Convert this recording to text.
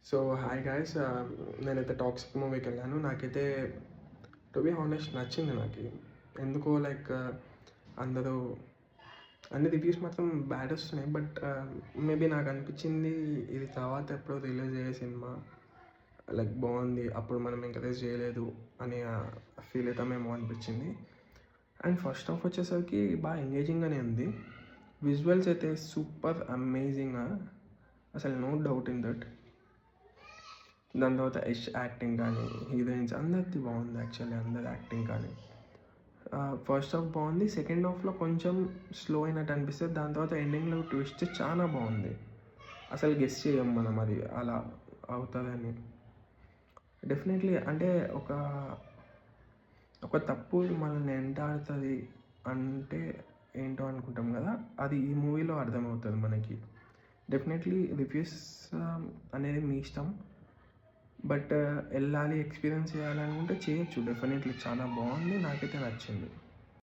So hi guys, నేనైతే toxic మూవీకెళ్ళాను. నాకైతే to be honest నచ్చింది నాకి. ఎందుకో లైక్ అందరూ అన్ని రివ్యూస్ మాత్రం బ్యాడ్ వస్తున్నాయి. బట్ మేబీ నాకనిపించింది ఇది తర్వాత ఎప్పుడో రిలీజ్ అయ్యే సినిమా. లైక్ బాగుంది. అప్పుడు మనం ఎంకరేజ్ చేయలేదు అనే ఫీల్ అవుతామేమో అనిపించింది. అండ్ ఫస్ట్ హాఫ్ వచ్చేసరికి బాగా ఎంగేజింగ్గానే ఉంది. విజువల్స్ అయితే సూపర్ అమేజింగ్, అసలు నో డౌట్ ఇన్ దట్. దాని తర్వాత యష్ యాక్టింగ్ కానీ, హీరోయిన్స్ అందరిది బాగుంది. యాక్చువల్లీ అందరి యాక్టింగ్ కానీ ఫస్ట్ హాఫ్ బాగుంది. సెకండ్ హాఫ్లో కొంచెం స్లో అయినట్టు అనిపిస్తుంది. దాని తర్వాత ఎండింగ్లో ట్విస్ట్ చాలా బాగుంది. అసలు గెస్ చేయం మనం అది అలా అవుతుందని. డెఫినెట్లీ అంటే ఒక ఒక తప్పు మనల్ని వెంటాడుతుంది అంటే ఏంటో అనుకుంటాం కదా, అది ఈ మూవీలో అర్థమవుతుంది మనకి. డెఫినెట్లీ రివ్యూస్ అనేది మీ ఇష్టం. బట్ వెళ్ళాలి, ఎక్స్పీరియన్స్ చేయాలనుకుంటే చేయొచ్చు. డెఫినెట్లీ చాలా బాగుంది, నాకైతే నచ్చింది.